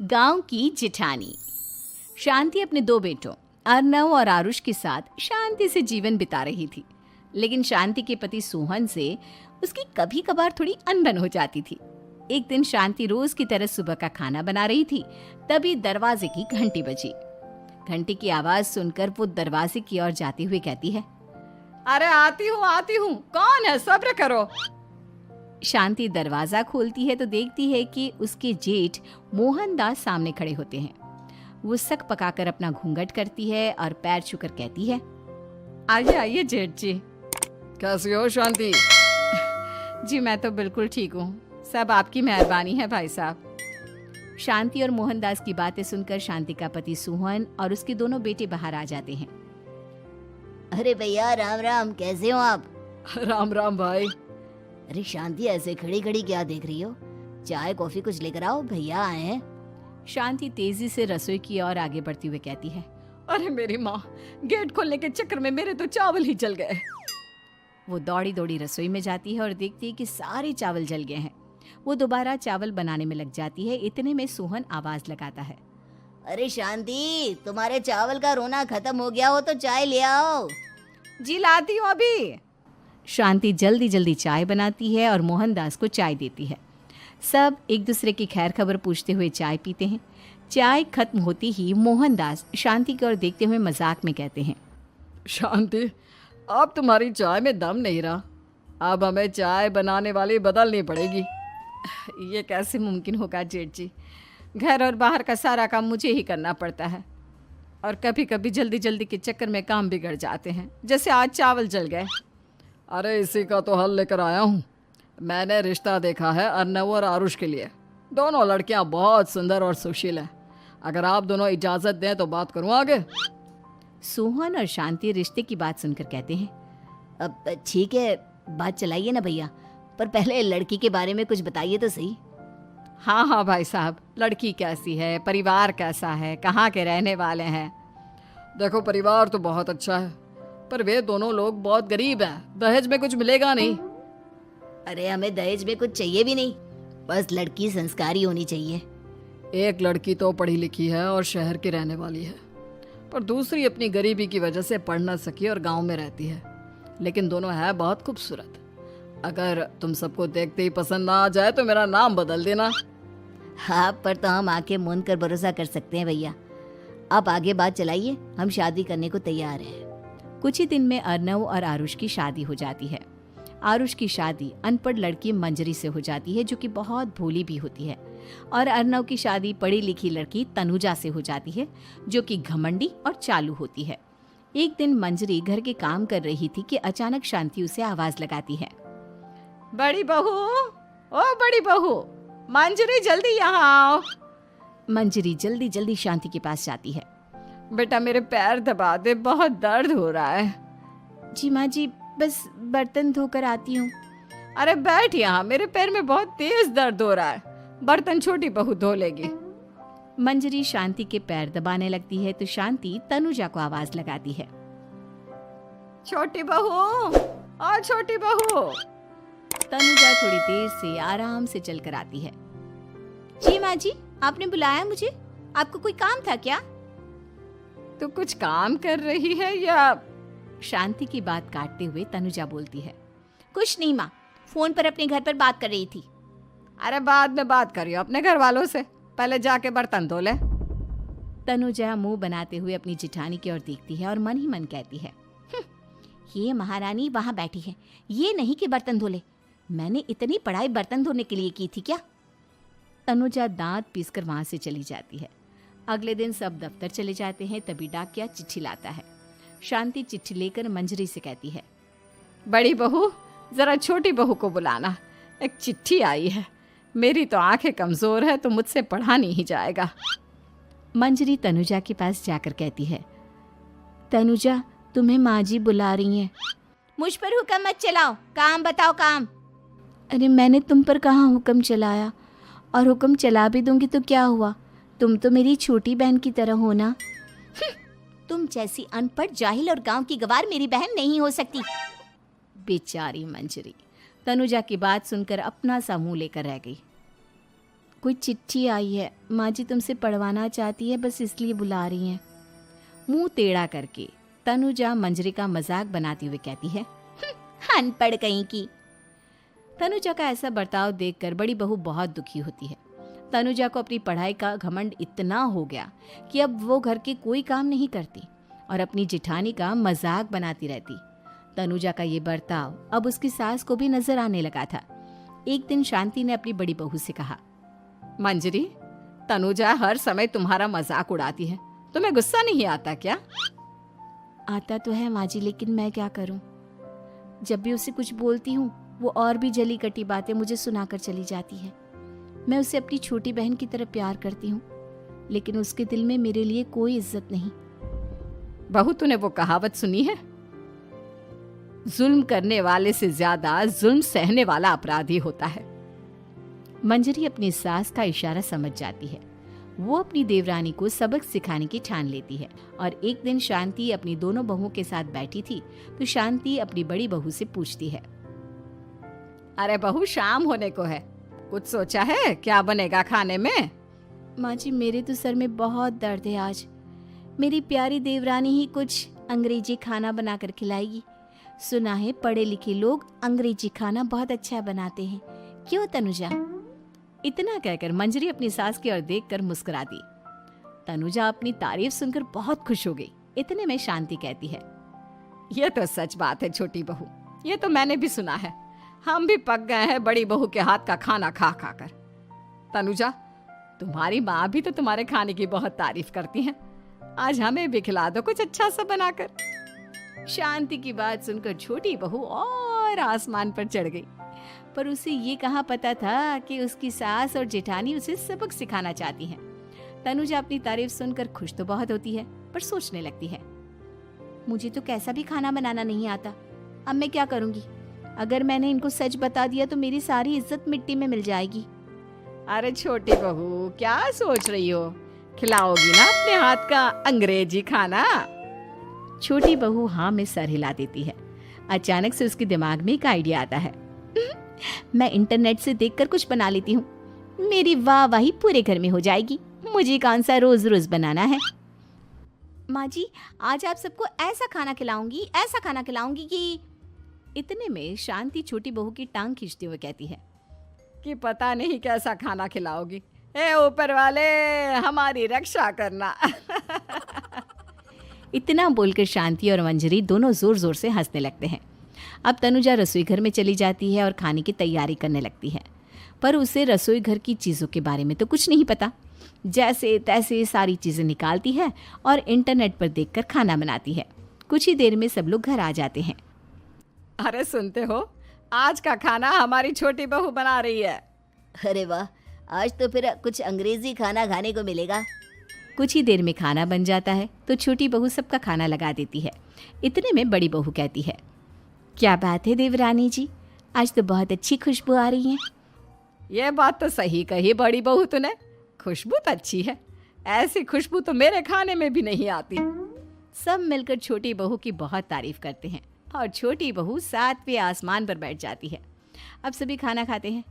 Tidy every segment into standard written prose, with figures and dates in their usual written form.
गांव की जिठानी। शांति अपने दो बेटों अर्नव और आरुष के साथ शांति से जीवन बिता रही थी, लेकिन शांति के पति सोहन से उसकी कभी कभार थोड़ी अनबन हो जाती थी। एक दिन शांति रोज की तरह सुबह का खाना बना रही थी, तभी दरवाजे की घंटी बजी। घंटी की आवाज सुनकर वो दरवाजे की ओर जाते हुए कहती है, अरे आती हूँ, कौन है, सब्र करो। शांति दरवाजा खोलती है तो देखती है कि उसके जेठ मोहनदास सामने खड़े होते हैं। वो सक पकाकर अपना घूंघट करती है और पैर छूकर कहती है, आइए आइए जेठ जी। कैसी हो शांति? जी मैं तो बिल्कुल ठीक हूँ, सब आपकी मेहरबानी है भाई साहब। शांति और मोहनदास की बातें सुनकर शांति का पति सोहन और उसके दोनों बेटे बाहर आ जाते हैं। अरे भैया राम राम, कैसे हो आप? राम राम भाई। अरे शांति ऐसे खड़ी खड़ी क्या देख रही हो? चाय कॉफी कुछ लेकर आओ, भैया आए हैं। शांति तेजी से रसोई की ओर आगे बढ़ती हुए कहती है, अरे मेरी माँ, गेट खोलने के चक्कर में मेरे तो चावल ही जल गए। वो दौड़ी दौड़ी रसोई में जाती है और देखती है कि सारे चावल जल गए हैं। वो दोबारा चावल बनाने में लग जाती है। इतने में सोहन आवाज लगाता है, अरे शांति, तुम्हारे चावल का रोना खत्म हो गया हो तो चाय ले आओ। जी लाती हूँ अभी। शांति जल्दी जल्दी चाय बनाती है और मोहनदास को चाय देती है। सब एक दूसरे की खैर खबर पूछते हुए चाय पीते हैं। चाय खत्म होती ही मोहनदास शांति की ओर देखते हुए मजाक में कहते हैं, शांति, अब तुम्हारी चाय में दम नहीं रहा, अब हमें चाय बनाने वाली बदलनी पड़ेगी। ये कैसे मुमकिन होगा जेठ जी, घर और बाहर का सारा काम मुझे ही करना पड़ता है और कभी कभी जल्दी जल्दी के चक्कर में काम बिगड़ जाते हैं, जैसे आज चावल जल गए। अरे इसी का तो हल लेकर आया हूँ। मैंने रिश्ता देखा है अर्नव और आरुष के लिए। दोनों लड़कियाँ बहुत सुंदर और सुशील हैं। अगर आप दोनों इजाज़त दें तो बात करूँ आगे। सोहन और शांति रिश्ते की बात सुनकर कहते हैं, अब ठीक है, बात चलाइए ना भैया, पर पहले लड़की के बारे में कुछ बताइए तो सही। हाँ हाँ भाई साहब, लड़की कैसी है, परिवार कैसा है, कहाँ के रहने वाले हैं? देखो परिवार तो बहुत अच्छा है, पर वे दोनों लोग बहुत गरीब हैं। दहेज में कुछ मिलेगा नहीं। अरे हमें दहेज में कुछ चाहिए भी नहीं, बस लड़की संस्कारी होनी चाहिए। एक लड़की तो पढ़ी लिखी है और शहर की रहने वाली है, पर दूसरी अपनी गरीबी की वजह से पढ़ न सकी और गांव में रहती है, लेकिन दोनों है बहुत खूबसूरत। अगर तुम सबको देखते ही पसंद ना आ जाए तो मेरा नाम बदल देना। हाँ, पर तो हम आंखें मूंद कर भरोसा कर सकते हैं भैया। आप आगे बात चलाइए, हम शादी करने को तैयार हैं। कुछ ही दिन में अर्नव और आरुष की शादी हो जाती है। आरुष की शादी अनपढ़ लड़की मंजरी से हो जाती है, जो कि बहुत भोली भी होती है, और अर्नव की शादी पढ़ी लिखी लड़की तनुजा से हो जाती है, जो कि घमंडी और चालू होती है। एक दिन मंजरी घर के काम कर रही थी कि अचानक शांति उसे आवाज लगाती है, बड़ी बहू, ओ बड़ी बहू, मंजरी जल्दी यहाँ आओ। मंजरी जल्दी जल्दी शांति के पास जाती है। बेटा मेरे पैर दबा दे, बहुत दर्द हो रहा है। जी माँ जी, बस बर्तन धोकर आती हूँ। अरे बैठ यहाँ, मेरे पैर में बहुत तेज दर्द हो रहा है, बर्तन छोटी बहू धो लेगी। मंजरी शांति के पैर दबाने लगती है तो शांति तनुजा को आवाज लगाती है, छोटी बहू, ओ छोटी बहू। तनुजा थोड़ी देर से आराम से चलकर आती है। जी माँ जी, आपने बुलाया मुझे? आपको कोई काम था क्या? तू कुछ काम कर रही है या? शांति की बात काटते हुए तनुजा बोलती है, कुछ नहीं माँ, फोन पर अपने घर पर बात कर रही थी। अरे बाद में बात करियो अपने घर वालों से, पहले जाके बर्तन धो ले। तनुजा मुंह बनाते हुए अपनी जिठानी की ओर देखती है और मन ही मन कहती है, ये महारानी वहां बैठी है, ये नहीं कि बर्तन धो ले। मैंने इतनी पढ़ाई बर्तन धोने के लिए की थी क्या? तनुजा दांत पीसकर वहां से चली जाती है। अगले दिन सब दफ्तर चले जाते हैं, तभी डाकिया चिट्ठी लाता है। शांति चिट्ठी लेकर मंजरी से कहती है, बड़ी बहू, जरा छोटी बहू को बुलाना, एक चिट्ठी आई है। मेरी तो आंखें कमजोर है तो मुझसे पढ़ा नहीं जाएगा। मंजरी तनुजा के पास जाकर कहती है, तनुजा, तुम्हें माँ जी बुला रही हैं। मुझ पर हुक्म मत चलाओ, काम बताओ काम। अरे मैंने तुम पर कहाँ हुक्म चलाया, और हुक्म चला भी दूंगी तो क्या हुआ, तुम तो मेरी छोटी बहन की तरह हो ना। तुम जैसी अनपढ़, जाहिल और गांव की गवार मेरी बहन नहीं हो सकती। बेचारी मंजरी तनुजा की बात सुनकर अपना सा मुंह लेकर रह गई। कोई चिट्ठी आई है, माँ जी तुमसे पढ़वाना चाहती है, बस इसलिए बुला रही हैं। मुंह टेढ़ा करके तनुजा मंजरी का मजाक बनाती हुए कहती है, अनपढ़ कहीं की। तनुजा का ऐसा बर्ताव देखकर बड़ी बहू बहुत दुखी होती है। तनुजा को अपनी पढ़ाई का घमंड इतना हो गया कि अब वो घर के कोई काम नहीं करती और अपनी जेठानी का मजाक बनाती रहती। तनुजा का ये बर्ताव अब उसकी सास को भी नजर आने लगा था। एक दिन शांति ने अपनी बड़ी बहू से कहा, मंजरी, तनुजा हर समय तुम्हारा मजाक उड़ाती है, तुम्हें गुस्सा नहीं आता क्या? आता तो है माँ जी, लेकिन मैं क्या करूं? जब भी उसे कुछ बोलती हूँ वो और भी जली कटी बातें मुझे सुनाकर चली जाती है। मैं उसे अपनी छोटी बहन की तरह प्यार करती हूँ, लेकिन उसके दिल में मेरे लिए कोई इज्जत नहीं। बहू, तूने वो कहावत सुनी है, जुल्म करने वाले से ज्यादा जुल्म सहने वाला अपराधी होता है। मंजरी अपनी सास का इशारा समझ जाती है। वो अपनी देवरानी को सबक सिखाने की ठान लेती है और एक दिन शांति अपनी दोनों बहुओं के साथ बैठी थी तो शांति अपनी बड़ी बहू से पूछती है, अरे बहू, शाम होने को है, कुछ सोचा है क्या बनेगा खाने में? माँ जी, मेरे तो सर में बहुत दर्द है आज। मेरी प्यारी देवरानी ही कुछ अंग्रेजी खाना बनाकर खिलाएगी। सुना है पढ़े लिखे लोग अंग्रेजी खाना बहुत अच्छा बनाते हैं, क्यों तनुजा? इतना कहकर मंजरी अपनी सास की ओर देखकर मुस्कुरा दी। तनुजा अपनी तारीफ सुनकर बहुत खुश हो गई। इतने में शांति कहती है, ये तो सच बात है छोटी बहू, ये तो मैंने भी सुना है। हम भी पक गए हैं बड़ी बहू के हाथ का खाना खा खा कर। तनुजा, तुम्हारी माँ भी तो तुम्हारे खाने की बहुत तारीफ करती हैं। आज हमें भी खिला दो कुछ अच्छा सा बनाकर। शांति की बात सुनकर छोटी बहू और आसमान पर चढ़ गई, पर उसे ये कहाँ पता था कि उसकी सास और जेठानी उसे सबक सिखाना चाहती हैं। तनुजा अपनी तारीफ सुनकर खुश तो बहुत होती है, पर सोचने लगती है, मुझे तो कैसा भी खाना बनाना नहीं आता। अब मैं क्या करूंगी? अगर मैंने इनको सच बता दिया तो मेरी सारी इज्जत मिट्टी में मिल जाएगी। अरे छोटी बहू, क्या सोच रही हो? खिलाओगी ना अपने हाथ का अंग्रेजी खाना? छोटी बहू हाँ में सर हिला देती है। अचानक से उसके दिमाग में एक आइडिया आता है। मैं इंटरनेट से देखकर कुछ बना लेती हूँ, मेरी वाहवाही पूरे घर में हो जाएगी। मुझे कौन सा रोज रोज बनाना है। माँ जी, आज आप सबको ऐसा खाना खिलाऊंगी, ऐसा खाना खिलाऊंगी कि। इतने में शांति छोटी बहू की टांग खींचते हुए कहती है कि पता नहीं कैसा खाना खिलाओगी। ए ऊपर वाले, हमारी रक्षा करना। इतना बोलकर शांति और मंजरी दोनों जोर जोर से हंसने लगते हैं। अब तनुजा रसोई घर में चली जाती है और खाने की तैयारी करने लगती है, पर उसे रसोई घर की चीज़ों के बारे में तो कुछ नहीं पता। जैसे तैसे सारी चीज़ें निकालती है और इंटरनेट पर देखकर खाना बनाती है। कुछ ही देर में सब लोग घर आ जाते हैं। अरे सुनते हो, आज का खाना हमारी छोटी बहू बना रही है। अरे वाह, आज तो फिर कुछ अंग्रेजी खाना खाने को मिलेगा। कुछ ही देर में खाना बन जाता है तो छोटी बहू सबका खाना लगा देती है। इतने में बड़ी बहू कहती है, क्या बात है देवरानी जी, आज तो बहुत अच्छी खुशबू आ रही है। ये बात तो सही कही बड़ी बहू तूने, खुशबू तो अच्छी है। ऐसी खुशबू तो मेरे खाने में भी नहीं आती। सब मिलकर छोटी बहू की बहुत तारीफ करते हैं और छोटी बहू 7वें आसमान पर बैठ जाती है। अब सभी खाना खाते हैं।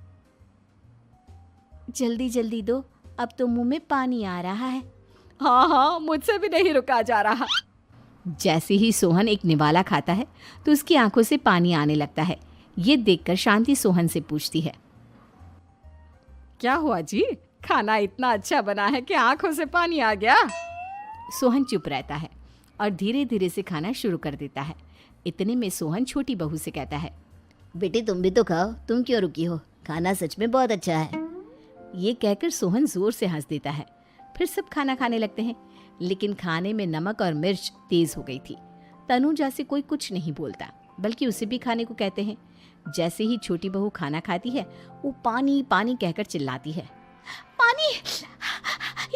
जल्दी जल्दी दो, अब तो मुंह में पानी आ रहा है। हाँ हाँ, मुझसे भी नहीं रुका जा रहा। जैसे ही सोहन एक निवाला खाता है तो उसकी आंखों से पानी आने लगता है। ये देखकर शांति सोहन से पूछती है, क्या हुआ जी, खाना इतना अच्छा बना है कि आंखों से पानी आ गया? सोहन चुप रहता है और धीरे धीरे से खाना शुरू कर देता है। इतने में सोहन छोटी बहू से कहता है, बेटी तुम भी तो खाओ, तुम क्यों रुकी हो? खाना सच में बहुत अच्छा है। ये कहकर सोहन जोर से हंस देता है। फिर सब खाना खाने लगते हैं, लेकिन खाने में नमक और मिर्च तेज हो गई थी। तनुजा से कोई कुछ नहीं बोलता, बल्कि उसे भी खाने को कहते हैं। जैसे ही छोटी बहू खाना खाती है वो पानी पानी कहकर चिल्लाती है, पानी,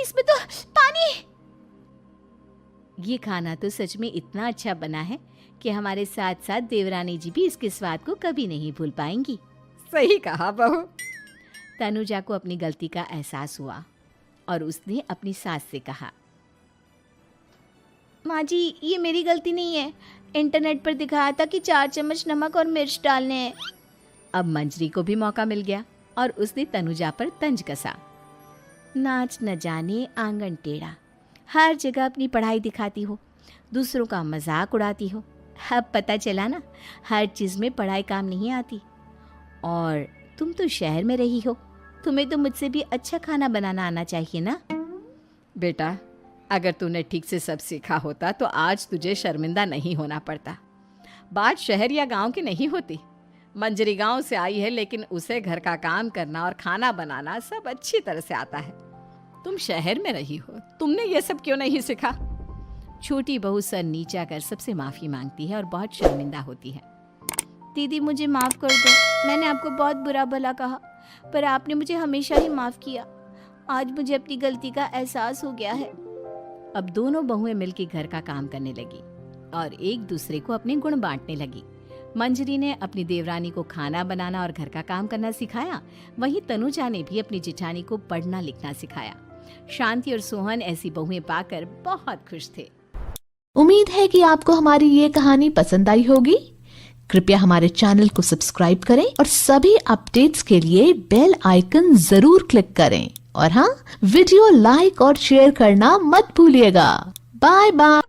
इसमें तो पानी। ये खाना तो सच में इतना अच्छा बना है कि हमारे साथ साथ देवरानी जी भी इसके स्वाद को कभी नहीं भूल पाएंगी। सही कहा बहू। तनुजा को अपनी गलती का एहसास हुआ और उसने अपनी सास से कहा, माँ जी ये मेरी गलती नहीं है, इंटरनेट पर दिखाया था कि 4 चम्मच नमक और मिर्च डालने हैं। अब मंजरी को भी मौका मिल गया और उसने तनुजा पर तंज कसा। नाच न जाने आंगन टेढ़ा, हर जगह अपनी पढ़ाई दिखाती हो, दूसरों का मजाक उड़ाती हो। अब पता चला ना, हर चीज़ में पढ़ाई काम नहीं आती। और तुम तो शहर में रही हो, तुम्हें तो मुझसे भी अच्छा खाना बनाना आना चाहिए ना। बेटा, अगर तूने ठीक से सब सीखा होता तो आज तुझे शर्मिंदा नहीं होना पड़ता। बात शहर या गांव की नहीं होती। मंजरी गांव से आई है, लेकिन उसे घर का काम करना और खाना बनाना सब अच्छी तरह से आता है। तुम शहर में रही हो, तुमने ये सब क्यों नहीं सीखा? छोटी बहू सर नीचा कर सबसे माफ़ी मांगती है और बहुत शर्मिंदा होती है। दीदी मुझे माफ़ कर दो, मैंने आपको बहुत बुरा भला कहा, पर आपने मुझे हमेशा ही माफ़ किया। आज मुझे अपनी गलती का एहसास हो गया है। अब दोनों बहुएं मिलकर घर का काम करने लगी और एक दूसरे को अपने गुण बांटने लगी। मंजरी ने अपनी देवरानी को खाना बनाना और घर का काम करना सिखाया, वहीं तनुजा ने भी अपनी जेठानी को पढ़ना लिखना सिखाया। शांति और सोहन ऐसी बहुएं पाकर बहुत खुश थे। उम्मीद है कि आपको हमारी ये कहानी पसंद आई होगी। कृपया हमारे चैनल को सब्सक्राइब करें और सभी अपडेट्स के लिए बेल आइकन जरूर क्लिक करें। और हाँ, वीडियो लाइक और शेयर करना मत भूलिएगा। Bye bye.